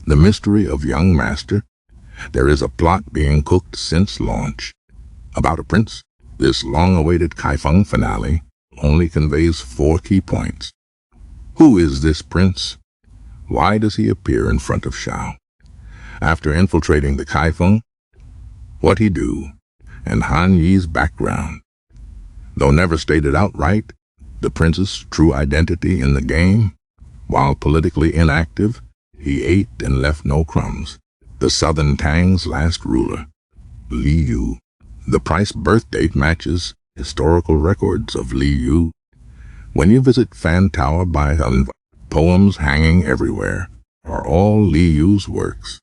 The mystery of young master. There is a plot being cooked since launch. About a prince, this long-awaited Kaifeng finale only conveys 4 key points. Who is this prince? Why does he appear in front of Shao? After infiltrating the Kaifeng, what he do, and Han Yi's background. Though never stated outright, the prince's true identity in the game, while politically inactive, he ate and left no crumbs. The Southern Tang's last ruler, Li Yu. The Price birth date matches historical records of Li Yu. When you visit Fan Tower by poems hanging everywhere are all Li Yu's works.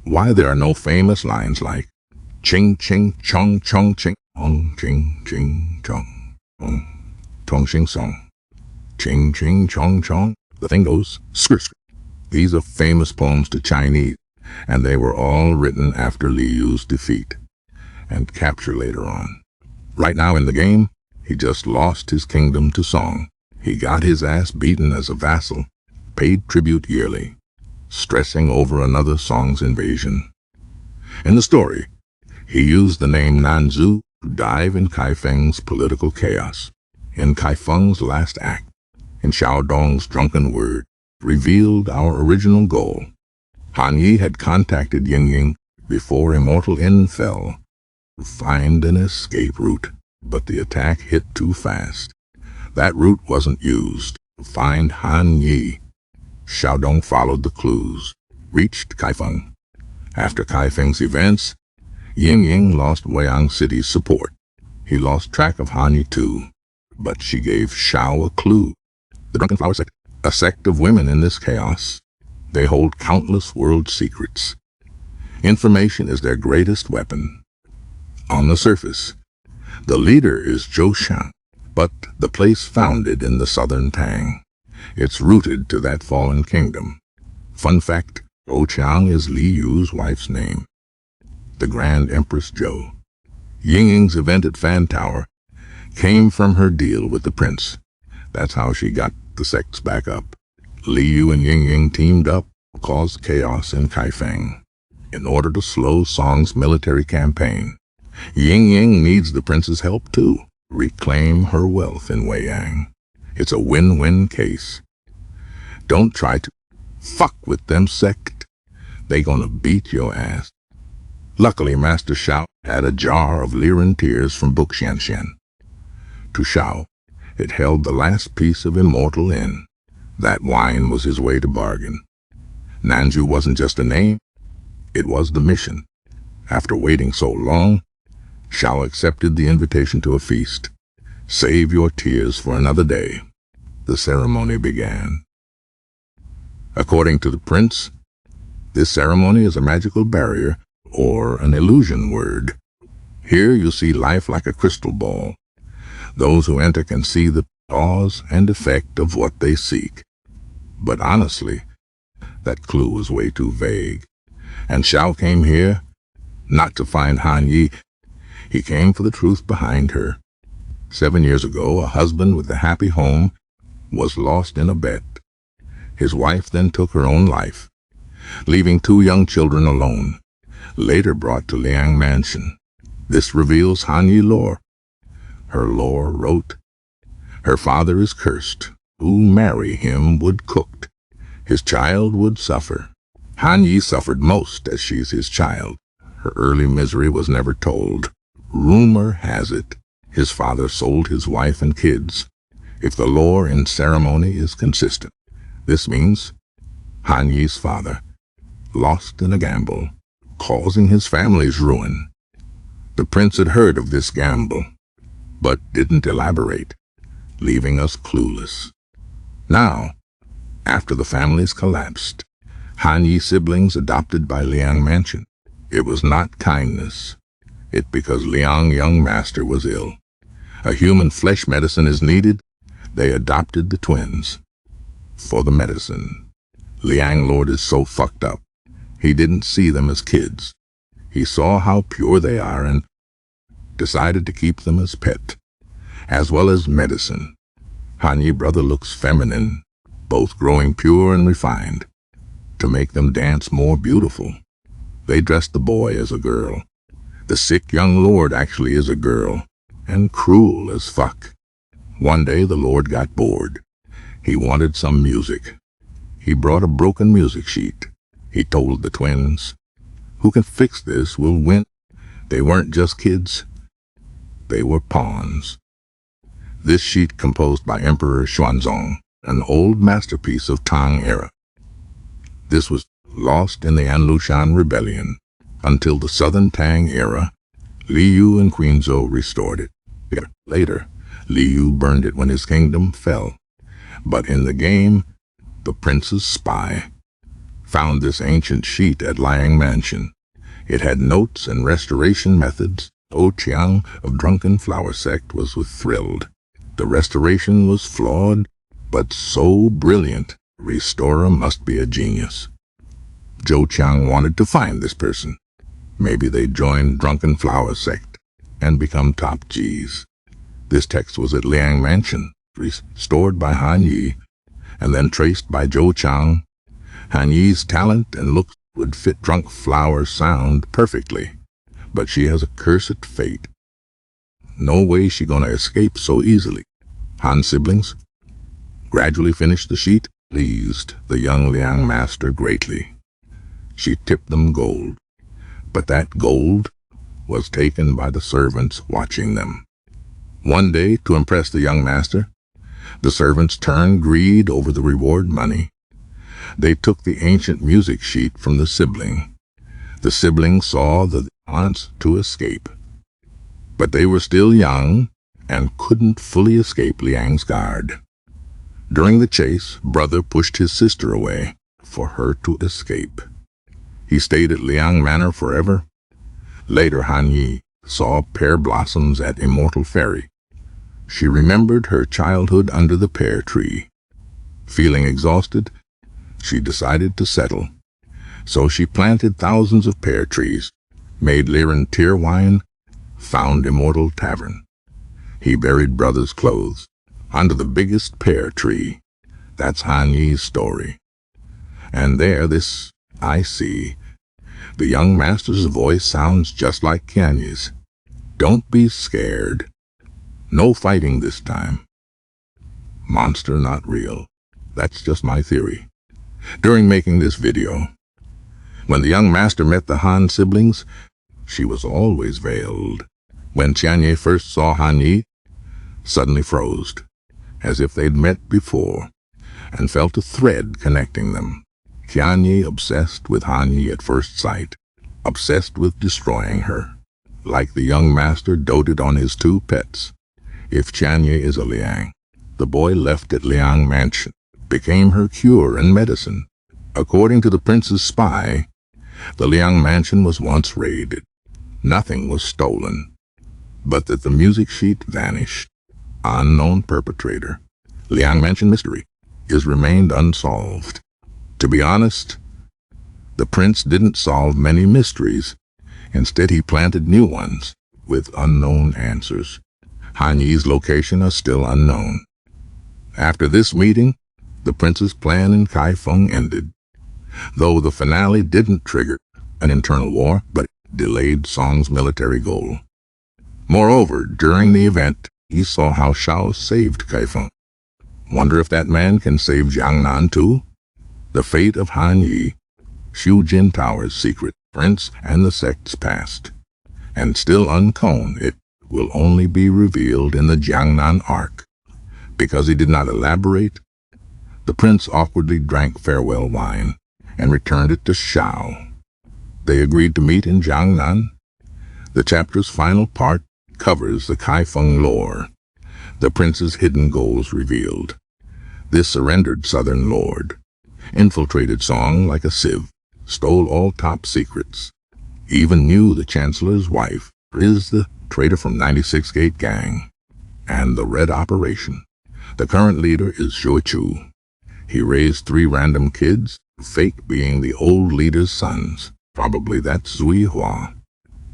Why there are no famous lines like Ching Ching Chong Chong Ching Ong Ching Ching Chong Tong Xing Song Ching Ching Chong Chong. The thing goes skr skr. These are famous poems to Chinese, and they were all written after Li Yu's defeat and capture later on. Right now in the game, he just lost his kingdom to Song. He got his ass beaten as a vassal, paid tribute yearly, stressing over another Song's invasion. In the story, he used the name Nanzu to dive in Kaifeng's political chaos. In Kaifeng's last act, in Xiaodong's drunken word, revealed our original goal. Han Yi had contacted Ying before Immortal Yin fell to find an escape route, but the attack hit too fast. That route wasn't used to find Han Yi. Xiaodong followed the clues, reached Kaifeng. After Kaifeng's events, Ying lost Weiyang City's support. He lost track of Han Yi too, but she gave Shao a clue. The Drunken Flower Sect, a sect of women in this chaos. They hold countless world secrets. Information is their greatest weapon. On the surface, the leader is Zhou Xiang, but the place founded in the Southern Tang. It's rooted to that fallen kingdom. Fun fact, Zhou Xiang is Li Yu's wife's name. The Grand Empress Zhou. Ying's event at Fan Tower came from her deal with the prince. That's how she got the sects back up. Li Yu and Ying teamed up to cause chaos in Kaifeng in order to slow Song's military campaign. Ying needs the prince's help too. Reclaim her wealth in Weiyang. It's a win-win case. Don't try to fuck with them sect. They gonna beat your ass. Luckily, Master Shao had a jar of Liren tears from Book Xianxian. To Shao, it held the last piece of Immortal Yin. That wine was his way to bargain. Nanzu wasn't just a name, it was the mission. After waiting so long, Shao accepted the invitation to a feast. Save your tears for another day. The ceremony began. According to the prince, this ceremony is a magical barrier or an illusion word. Here you see life like a crystal ball. Those who enter can see the cause and effect of what they seek. But honestly, that clue was way too vague. And Shao came here not to find Han Yi. He came for the truth behind her. 7 years ago, a husband with a happy home was lost in a bet. His wife then took her own life, leaving 2 young children alone, later brought to Liang Mansion. This reveals Han Yi lore. Her lore wrote, her father is cursed. Who marry him would cooked. His child would suffer. Han Yi suffered most as she's his child. Her early misery was never told. Rumor has it, his father sold his wife and kids. If the lore in ceremony is consistent, this means Han Yi's father lost in a gamble, causing his family's ruin. The prince had heard of this gamble, but didn't elaborate, leaving us clueless. Now, after the families collapsed, Han Yi siblings adopted by Liang Mansion. It was not kindness. It because Liang young master was ill. A human flesh medicine is needed. They adopted the twins. For the medicine. Liang Lord is so fucked up. He didn't see them as kids. He saw how pure they are and decided to keep them as pet, as well as medicine. Han Yi brother looks feminine, both growing pure and refined. to make them dance more beautiful. They dressed the boy as a girl. The sick young lord actually is a girl, and cruel as fuck. One day the lord got bored. He wanted some music. He brought a broken music sheet. He told the twins, "Who can fix this will win." They weren't just kids. They were pawns. This sheet composed by Emperor Xuanzong, an old masterpiece of Tang era. This was lost in the Anlushan Rebellion until the Southern Tang era. Liu and Queen Zhou restored it. Later, Liu burned it when his kingdom fell. But in the game, the prince's spy found this ancient sheet at Liang Mansion. It had notes and restoration methods. O Chiang of Drunken Flower Sect was thrilled. The restoration was flawed, but so brilliant. Restorer must be a genius. Zhou Qiang wanted to find this person. Maybe they'd join Drunken Flower Sect and become top Gs. This text was at Liang Mansion, restored by Han Yi, and then traced by Zhou Qiang. Han Yi's talent and looks would fit Drunk Flower sound perfectly, but she has a cursed fate. No way she gonna escape so easily. Han's siblings gradually finished the sheet, pleased the young Liang master greatly. She tipped them gold, but that gold was taken by the servants watching them. One day, to impress the young master, the servants turned greed over the reward money. They took the ancient music sheet from the sibling. The sibling saw the chance to escape, but they were still young and couldn't fully escape Liang's guard. During the chase, brother pushed his sister away for her to escape. He stayed at Liang Manor forever. Later, Han Yi saw pear blossoms at Immortal Ferry. She remembered her childhood under the pear tree. Feeling exhausted, she decided to settle. So she planted thousands of pear trees, made Liren tear wine, found Immortal Tavern. He buried brother's clothes under the biggest pear tree. That's Han Yi's story. And there, this I see. The young master's voice sounds just like Qianyi's. Don't be scared. No fighting this time. Monster not real. That's just my theory. During making this video, when the young master met the Han siblings, she was always veiled. When Qianyi first saw Han Yi, suddenly froze, as if they'd met before, and felt a thread connecting them. Qianyi obsessed with Han Yi at first sight, obsessed with destroying her, like the young master doted on his two pets. If Qianyi is a Liang, the boy left at Liang Mansion became her cure and medicine. According to the prince's spy, the Liang Mansion was once raided. Nothing was stolen, but that the music sheet vanished. Unknown perpetrator. Liang Mansion mystery is remained unsolved. To be honest, the prince didn't solve many mysteries. Instead, he planted new ones with unknown answers. Han Yi's location is still unknown. After this meeting, the prince's plan in Kaifeng ended, though the finale didn't trigger an internal war, but delayed Song's military goal. Moreover, during the event, he saw how Shao saved Kaifeng. Wonder if that man can save Jiangnan too? The fate of Han Yi, Shu Jin Tower's secret, prince and the sect's past, and still uncombed, it will only be revealed in the Jiangnan arc. Because he did not elaborate, the prince awkwardly drank farewell wine and returned it to Shao. They agreed to meet in Jiangnan. The chapter's final part covers the Kaifeng lore, the prince's hidden goals revealed. This surrendered southern lord infiltrated Song like a sieve, stole all top secrets, even knew the chancellor's wife is the traitor from 96 Gate Gang and the Red Operation. The current leader is Zhou Chu. He raised 3 random kids, fake being the old leader's sons. Probably that's Zui Hua.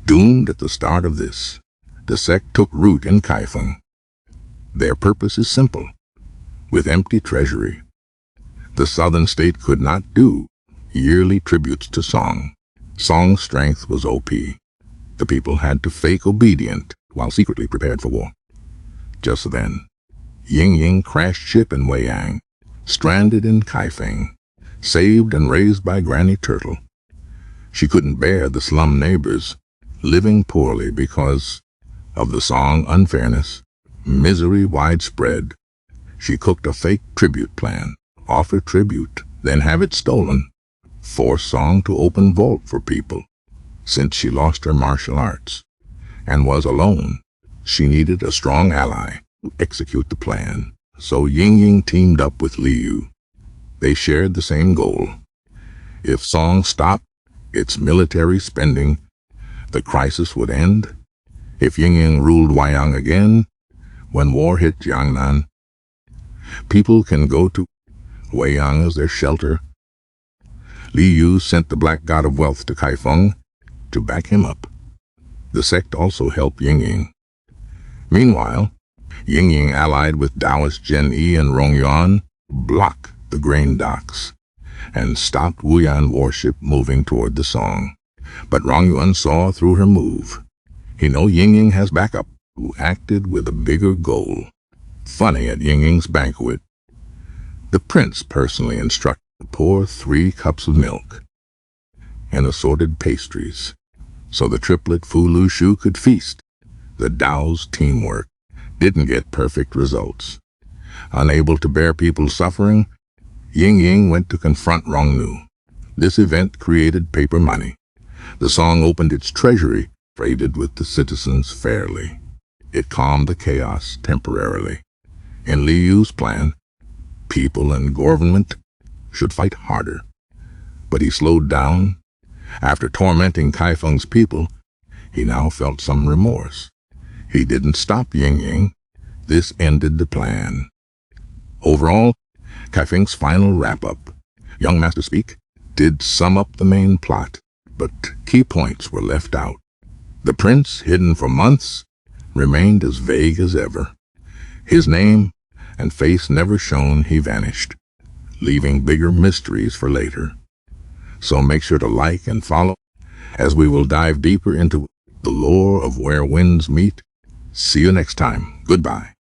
Doomed at the start of this, the sect took root in Kaifeng. Their purpose is simple. With empty treasury, the southern state could not do yearly tributes to Song. Song's strength was OP. The people had to fake obedient while secretly prepared for war. Just then, Ying Ying crashed ship in Weiyang, stranded in Kaifeng, saved and raised by Granny Turtle. She couldn't bear the slum neighbors, living poorly because of the Song unfairness, misery widespread. She cooked a fake tribute plan, offer tribute, then have it stolen, force Song to open vault for people. Since she lost her martial arts and was alone, she needed a strong ally to execute the plan. So Ying Ying teamed up with Liu. They shared the same goal. If Song stopped its military spending, the crisis would end. If Ying Ying ruled Weiyang again, when war hit Jiangnan, people can go to Weiyang as their shelter. Liu sent the black god of wealth to Kaifeng to back him up. The sect also helped Ying Ying. Meanwhile, Ying Ying allied with Taoist Zhen Yi and Rong Yuan to block the grain docks and stopped Wuyan warship moving toward the Song. But Rong Yuan saw through her move. He know Ying Ying has backup, who acted with a bigger goal. Funny, at Ying Ying's banquet, the prince personally instructed to pour 3 cups of milk and assorted pastries, so the triplet Fu Lu Shu could feast. The Tao's teamwork didn't get perfect results. Unable to bear people's suffering, Ying Ying went to confront Rong Nu. This event created paper money. The Song opened its treasury, traded with the citizens fairly. It calmed the chaos temporarily. In Liu's plan, people and government should fight harder. But he slowed down. After tormenting Kaifeng's people, he now felt some remorse. He didn't stop Ying Ying. This ended the plan. Overall, Kaifeng's final wrap-up, Young Master Speak, did sum up the main plot, but key points were left out. The prince, hidden for months, remained as vague as ever. His name and face never shown, he vanished, leaving bigger mysteries for later. So make sure to like and follow, as we will dive deeper into the lore of Where Winds Meet. See you next time. Goodbye.